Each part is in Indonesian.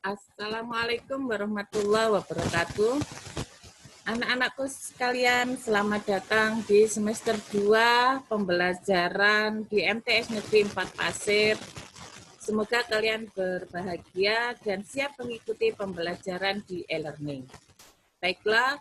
Assalamualaikum warahmatullahi wabarakatuh. Anak-anakku sekalian, selamat datang di semester 2 pembelajaran di MTS Negeri 4 Pasir. Semoga kalian berbahagia dan siap mengikuti pembelajaran di e-learning. Baiklah,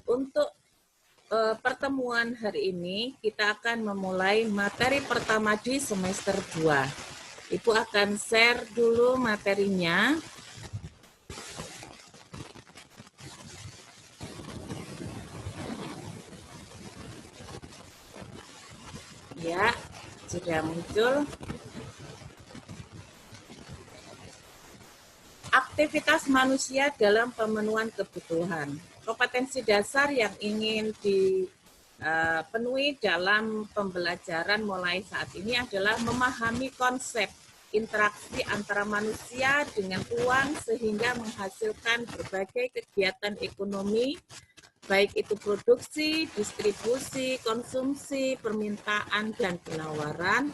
untuk pertemuan hari ini kita akan memulai materi pertama di semester 2. Ibu akan share dulu materinya. Ya, sudah muncul. Aktivitas manusia dalam pemenuhan kebutuhan. Kompetensi dasar yang ingin dipenuhi dalam pembelajaran mulai saat ini adalah memahami konsep interaksi antara manusia dengan uang sehingga menghasilkan berbagai kegiatan ekonomi, baik itu produksi, distribusi, konsumsi, permintaan, dan penawaran,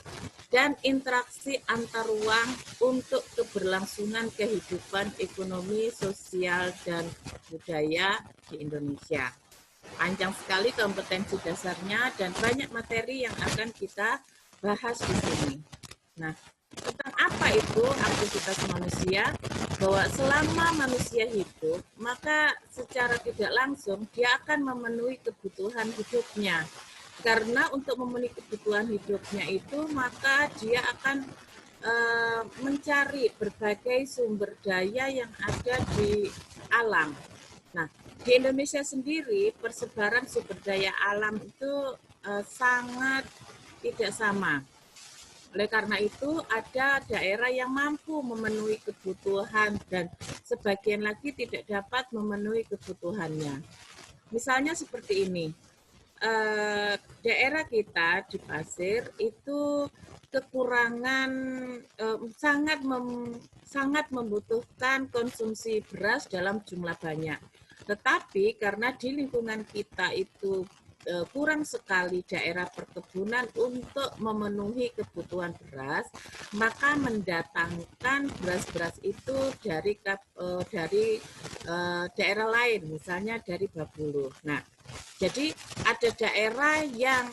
dan interaksi antar ruang untuk keberlangsungan kehidupan ekonomi, sosial, dan budaya di Indonesia. Panjang sekali kompetensi dasarnya dan banyak materi yang akan kita bahas di sini. Nah, tentang apa itu aktivitas manusia? Bahwa selama manusia hidup, maka secara tidak langsung dia akan memenuhi kebutuhan hidupnya. Karena untuk memenuhi kebutuhan hidupnya itu, maka dia akan mencari berbagai sumber daya yang ada di alam. Nah, di Indonesia sendiri persebaran sumber daya alam itu sangat tidak sama. Oleh karena itu, ada daerah yang mampu memenuhi kebutuhan dan sebagian lagi tidak dapat memenuhi kebutuhannya. Misalnya seperti ini, daerah kita di Pasir itu kekurangan sangat membutuhkan konsumsi beras dalam jumlah banyak. Tetapi karena di lingkungan kita itu kurang sekali daerah perkebunan untuk memenuhi kebutuhan beras, maka mendatangkan beras-beras itu dari daerah lain, misalnya dari Babulu. Nah, jadi ada daerah yang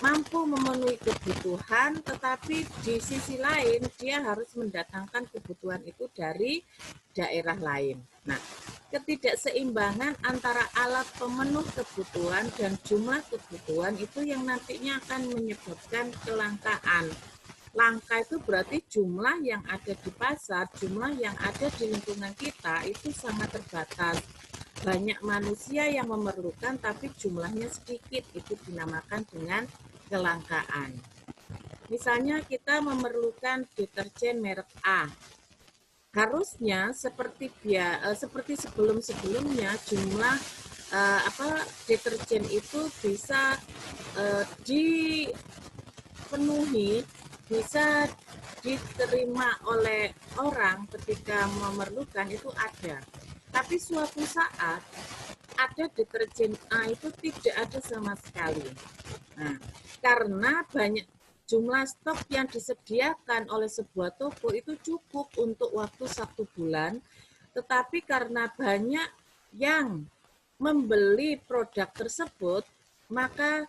mampu memenuhi kebutuhan, tetapi di sisi lain dia harus mendatangkan kebutuhan itu dari daerah lain. Nah, ketidakseimbangan antara alat pemenuh kebutuhan dan jumlah kebutuhan itu yang nantinya akan menyebabkan kelangkaan. Langka itu berarti jumlah yang ada di pasar, jumlah yang ada di lingkungan kita itu sangat terbatas. Banyak manusia yang memerlukan tapi jumlahnya sedikit, itu dinamakan dengan kelangkaan. Misalnya kita memerlukan deterjen merek A. Harusnya seperti sebelum-sebelumnya jumlah deterjen itu bisa dipenuhi, bisa diterima oleh orang ketika memerlukan itu ada. Tapi suatu saat ada deterjen A itu tidak ada sama sekali. Nah, karena banyak jumlah stok yang disediakan oleh sebuah toko itu cukup untuk waktu 1 bulan, tetapi karena banyak yang membeli produk tersebut, maka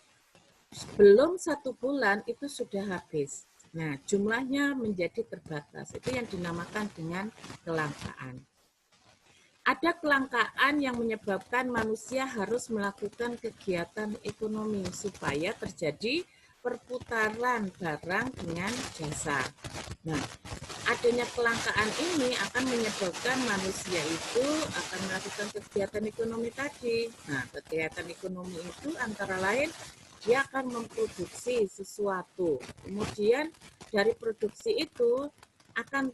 belum 1 bulan itu sudah habis. Nah, jumlahnya menjadi terbatas. Itu yang dinamakan dengan kelangkaan. Ada kelangkaan yang menyebabkan manusia harus melakukan kegiatan ekonomi supaya terjadi perputaran barang dengan jasa. Nah, adanya kelangkaan ini akan menyebabkan manusia itu akan melakukan kegiatan ekonomi tadi. Nah, kegiatan ekonomi itu antara lain dia akan memproduksi sesuatu. Kemudian dari produksi itu akan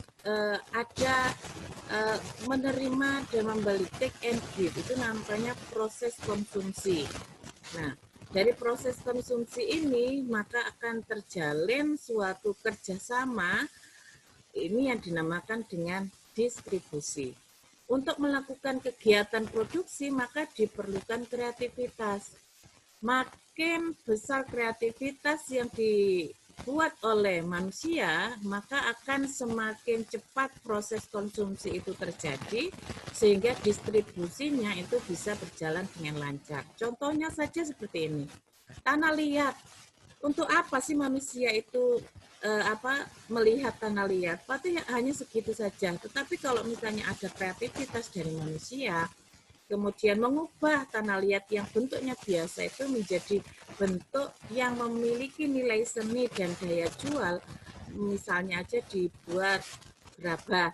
ada menerima dan membeli, take and give, itu namanya proses konsumsi. Nah, dari proses konsumsi ini maka akan terjalin suatu kerjasama, ini yang dinamakan dengan distribusi. Untuk melakukan kegiatan produksi maka diperlukan kreativitas. Makin besar kreativitas yang dibuat oleh manusia, maka akan semakin cepat proses konsumsi itu terjadi, sehingga distribusinya itu bisa berjalan dengan lancar. Contohnya saja seperti ini, tanah liat. Untuk apa sih manusia itu melihat tanah liat? Pasti hanya segitu saja. Tetapi kalau misalnya ada kreativitas dari manusia, kemudian mengubah tanah liat yang bentuknya biasa itu menjadi bentuk yang memiliki nilai seni dan daya jual, misalnya aja dibuat gerabah,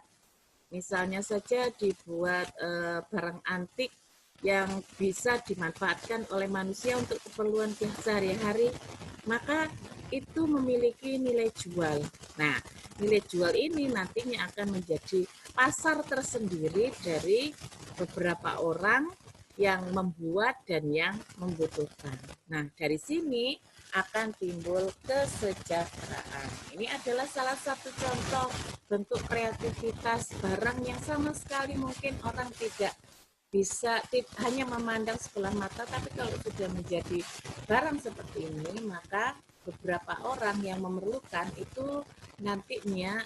misalnya saja dibuat barang antik yang bisa dimanfaatkan oleh manusia untuk keperluan sehari-hari, maka itu memiliki nilai jual. Nah, nilai jual ini nantinya akan menjadi pasar tersendiri dari beberapa orang yang membuat dan yang membutuhkan. Nah, dari sini akan timbul kesejahteraan. Ini adalah salah satu contoh bentuk kreativitas barang yang sama sekali mungkin orang tidak bisa hanya memandang sebelah mata, tapi kalau sudah menjadi barang seperti ini, maka beberapa orang yang memerlukan itu nantinya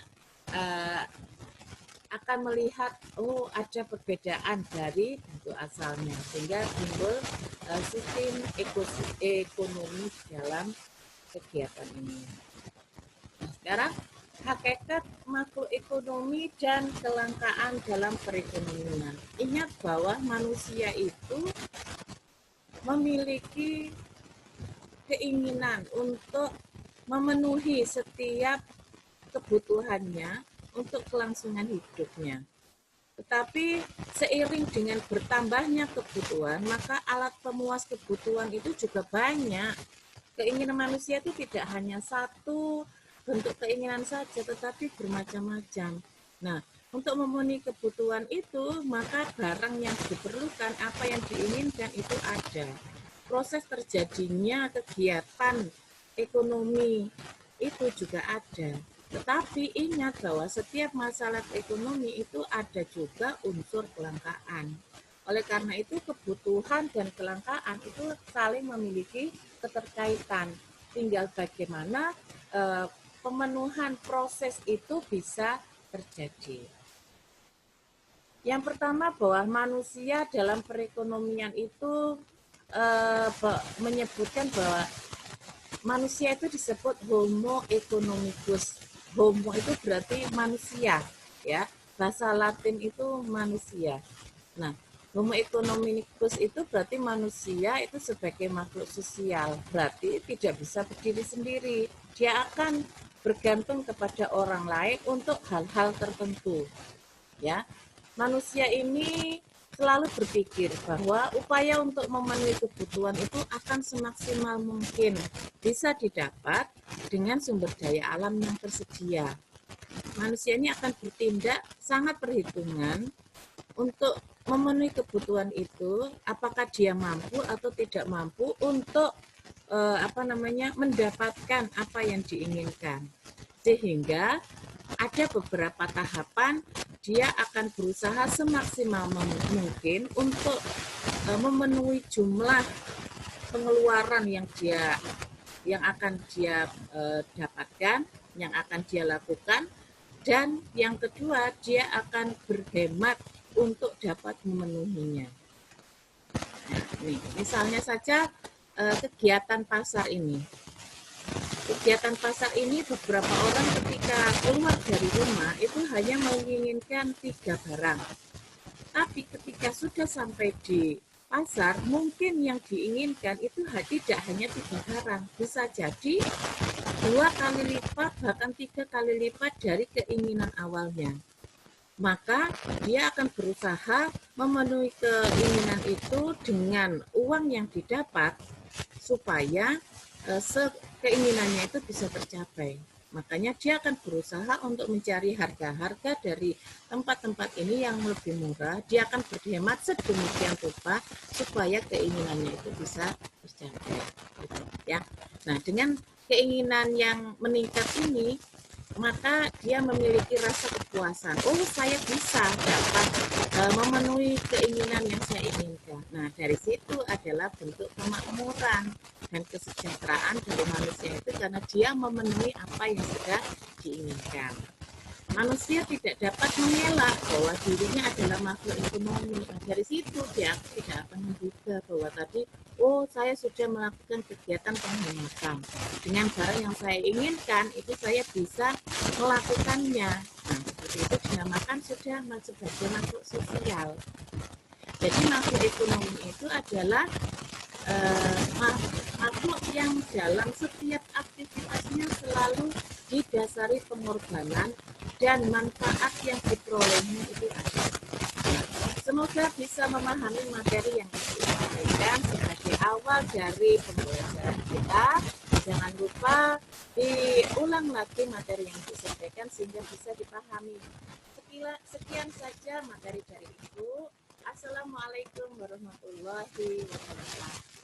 akan melihat, oh ada perbedaan dari bentuk asalnya, sehingga timbul sistem ekonomi dalam kegiatan ini. Nah, sekarang hakikat makroekonomi dan kelangkaan dalam perekonomian. Ingat bahwa manusia itu memiliki keinginan untuk memenuhi setiap kebutuhannya untuk kelangsungan hidupnya. Tetapi seiring dengan bertambahnya kebutuhan, maka alat pemuas kebutuhan itu juga banyak. Keinginan manusia itu tidak hanya satu bentuk keinginan saja, tetapi bermacam-macam. Nah, untuk memenuhi kebutuhan itu, maka barang yang diperlukan, apa yang diinginkan itu ada. Proses terjadinya kegiatan ekonomi itu juga ada. Tetapi ingat bahwa setiap masalah ekonomi itu ada juga unsur kelangkaan. Oleh karena itu kebutuhan dan kelangkaan itu saling memiliki keterkaitan. Tinggal bagaimana pemenuhan proses itu bisa terjadi. Yang pertama bahwa manusia dalam perekonomian itu menyebutkan bahwa manusia itu disebut homo economicus. Homo itu berarti manusia, ya. Bahasa Latin itu manusia. Nah, homo economicus itu berarti manusia itu sebagai makhluk sosial. Berarti tidak bisa berdiri sendiri. Dia akan bergantung kepada orang lain untuk hal-hal tertentu. Ya. Manusia ini selalu berpikir bahwa upaya untuk memenuhi kebutuhan itu akan semaksimal mungkin bisa didapat dengan sumber daya alam yang tersedia. Manusia ini akan bertindak sangat perhitungan untuk memenuhi kebutuhan itu, apakah dia mampu atau tidak mampu untuk mendapatkan apa yang diinginkan. Sehingga ada beberapa tahapan dia akan berusaha semaksimal mungkin untuk memenuhi jumlah pengeluaran yang akan dia dapatkan, yang akan dia lakukan, dan yang kedua dia akan berhemat untuk dapat memenuhinya. Nah, nih, misalnya saja kegiatan pasar ini. Kegiatan pasar ini beberapa orang ketika keluar dari rumah itu hanya menginginkan 3 barang. Tapi ketika sudah sampai di pasar, mungkin yang diinginkan itu tidak hanya 3 barang. Bisa jadi 2 kali lipat, bahkan 3 kali lipat dari keinginan awalnya. Maka dia akan berusaha memenuhi keinginan itu dengan uang yang didapat supaya keinginannya itu bisa tercapai. Makanya dia akan berusaha untuk mencari harga-harga dari tempat-tempat ini yang lebih murah. Dia akan berhemat sedemikian rupa supaya keinginannya itu bisa tercapai. Gitu, ya. Nah, dengan keinginan yang meningkat ini, maka dia memiliki rasa kepuasan. Oh, saya bisa dapat memenuhi keinginan yang saya inginkan. Nah, dari situ adalah bentuk kemakmuran dan kesejahteraan dari manusia itu karena dia memenuhi apa yang sudah diinginkan. Manusia tidak dapat mengelak bahwa dirinya adalah makhluk ekonomi. Nah, dari situ dia tidak akan menduga bahwa tadi, oh saya sudah melakukan kegiatan penghematan. Dengan barang yang saya inginkan, itu saya bisa melakukannya. Nah, seperti itu dinamakan sudah sebagai makhluk sosial. Jadi makhluk ekonomi itu adalah makhluk yang dalam setiap aktivitasnya selalu didasari pengorbanan dan manfaat yang diperolehnya itu ada. Semoga bisa memahami materi yang disampaikan sebagai awal dari pembelajaran kita. Jangan lupa diulang lagi materi yang disampaikan sehingga bisa dipahami. Sekian saja materi dari Ibu. Assalamualaikum warahmatullahi wabarakatuh.